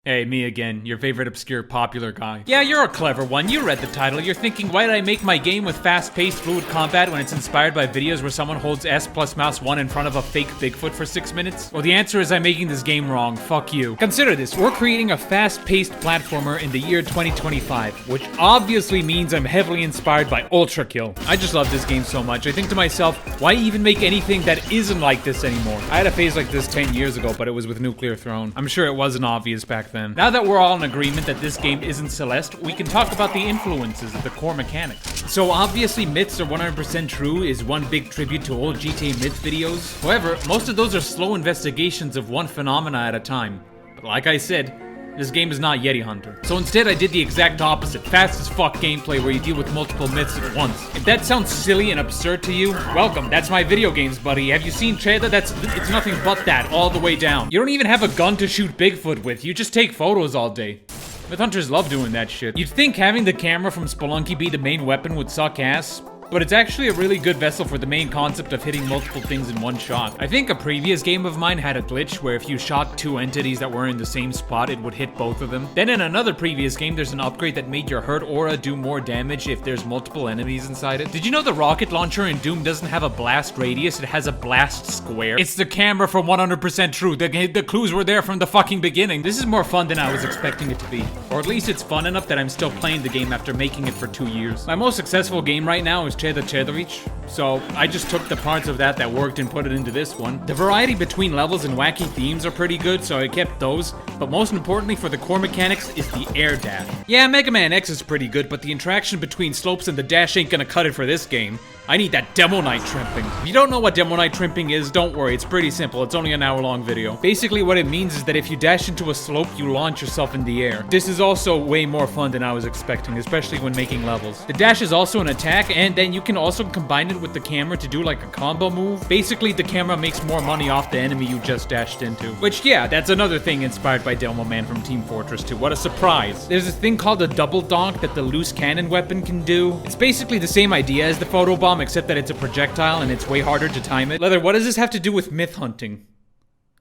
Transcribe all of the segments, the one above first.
Hey, me again, your favorite obscure popular guy. Yeah, you're a clever one. You read the title. You're thinking, why did I make my game with fast-paced fluid combat when it's inspired by videos where someone holds S plus mouse 1 in front of a fake Bigfoot for 6 minutes? Well, the answer is I'm making this game wrong. Fuck you. Consider this. We're creating a fast-paced platformer in the year 2025, which obviously means I'm heavily inspired by Ultra Kill. I just love this game so much. I think to myself, why even make anything that isn't like this anymore? I had a phase like this 10 years ago, but it was with Nuclear Throne. I'm sure it wasn't obvious back then. Now that we're all in agreement that this game isn't Celeste, we can talk about the influences of the core mechanics. So obviously Myths Are 100% True is one big tribute to old GTA Myth videos. However, most of those are slow investigations of one phenomena at a time. But like I said, this game is not Yeti Hunter. So instead I did the exact opposite, fast as fuck gameplay where you deal with multiple myths at once. If that sounds silly and absurd to you, welcome, that's my video games buddy. Have you seen Cheda? It's nothing but that, all the way down. You don't even have a gun to shoot Bigfoot with, you just take photos all day. Myth Hunters love doing that shit. You'd think having the camera from Spelunky be the main weapon would suck ass, but it's actually a really good vessel for the main concept of hitting multiple things in one shot. I think a previous game of mine had a glitch where if you shot two entities that were in the same spot, it would hit both of them. Then in another previous game, there's an upgrade that made your hurt aura do more damage if there's multiple enemies inside it. Did you know the rocket launcher in Doom doesn't have a blast radius, it has a blast square? It's the camera from 100% True. The clues were there from the fucking beginning. This is more fun than I was expecting it to be. Or at least it's fun enough that I'm still playing the game after making it for 2 years. My most successful game right now is Cheda Chedovic, so I just took the parts of that worked and put it into this one. The variety between levels and wacky themes are pretty good, so I kept those, but most importantly for the core mechanics is the air dash. Yeah, Mega Man X is pretty good, but the interaction between slopes and the dash ain't gonna cut it for this game. I need that Demo Night trimping. If you don't know what Demo Night trimping is, don't worry, it's pretty simple. It's only an hour-long video. Basically what it means is that if you dash into a slope, you launch yourself in the air. This is also way more fun than I was expecting, especially when making levels. The dash is also an attack, and then you can also combine it with the camera to do like a combo move. Basically, the camera makes more money off the enemy you just dashed into. Which, yeah, that's another thing inspired by Demo Man from Team Fortress 2. What a surprise. There's this thing called a double donk that the loose cannon weapon can do. It's basically the same idea as the photobomb, except that it's a projectile and it's way harder to time it. Leather, what does this have to do with myth hunting?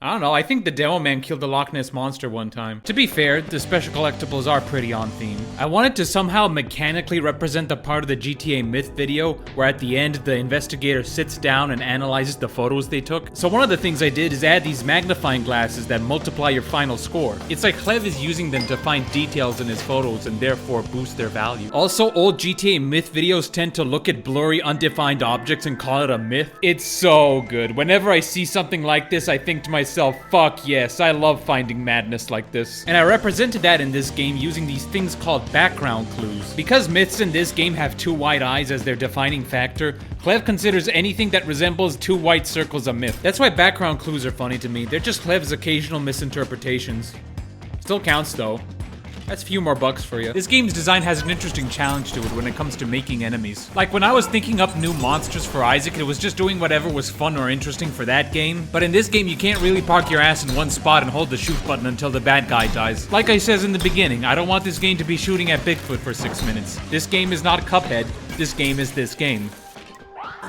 I don't know, I think the Demo Man killed the Loch Ness Monster one time. To be fair, the special collectibles are pretty on theme. I wanted to somehow mechanically represent the part of the GTA Myth video where at the end, the investigator sits down and analyzes the photos they took. So one of the things I did is add these magnifying glasses that multiply your final score. It's like Clev is using them to find details in his photos and therefore boost their value. Also, old GTA Myth videos tend to look at blurry, undefined objects and call it a myth. It's so good. Whenever I see something like this, I think to myself, fuck yes, I love finding madness like this. And I represented that in this game using these things called background clues. Because myths in this game have two white eyes as their defining factor, Clev considers anything that resembles two white circles a myth. That's why background clues are funny to me. They're just Clev's occasional misinterpretations. Still counts though. That's a few more bucks for you. This game's design has an interesting challenge to it when it comes to making enemies. Like when I was thinking up new monsters for Isaac, it was just doing whatever was fun or interesting for that game. But in this game, you can't really park your ass in one spot and hold the shoot button until the bad guy dies. Like I says in the beginning, I don't want this game to be shooting at Bigfoot for 6 minutes. This game is not Cuphead. This game is this game.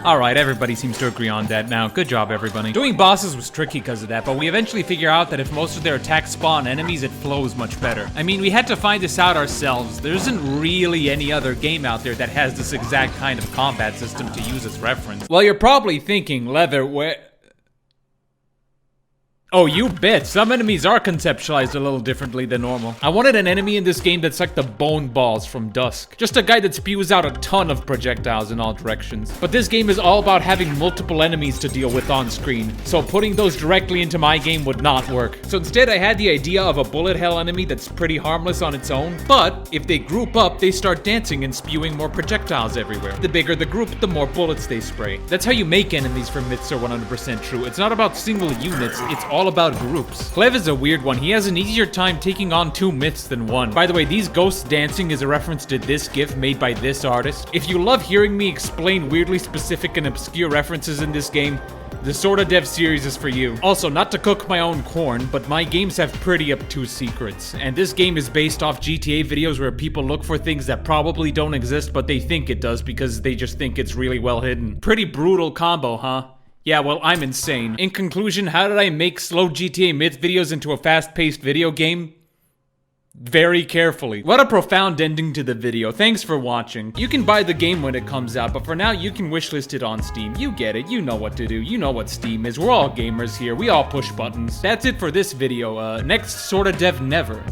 Alright, everybody seems to agree on that now. Good job, everybody. Doing bosses was tricky because of that, but we eventually figure out that if most of their attacks spawn enemies, it flows much better. I mean, we had to find this out ourselves. There isn't really any other game out there that has this exact kind of combat system to use as reference. Well, you're probably thinking, Leather, where... Oh, you bet. Some enemies are conceptualized a little differently than normal. I wanted an enemy in this game that's like the Bone Balls from Dusk. Just a guy that spews out a ton of projectiles in all directions. But this game is all about having multiple enemies to deal with on screen, so putting those directly into my game would not work. So instead I had the idea of a bullet hell enemy that's pretty harmless on its own, but if they group up, they start dancing and spewing more projectiles everywhere. The bigger the group, the more bullets they spray. That's how you make enemies for Myths Are 100% True. It's not about single units, it's all about groups. Clev is a weird one. He has an easier time taking on two myths than one. By the way, these ghosts dancing is a reference to this GIF made by this artist. If you love hearing me explain weirdly specific and obscure references in this game, the Sorta Dev series is for you. Also, not to cook my own corn, but my games have pretty obtuse secrets. And this game is based off GTA videos where people look for things that probably don't exist, but they think it does because they just think it's really well hidden. Pretty brutal combo, huh? Yeah, well, I'm insane. In conclusion, how did I make slow GTA Myth videos into a fast-paced video game? very carefully. What a profound ending to the video. Thanks for watching. You can buy the game when it comes out, but for now you can wishlist it on Steam. You get it. You know what to do. You know what Steam is. We're all gamers here. We all push buttons. That's it for this video. Next, Sorta Dev never.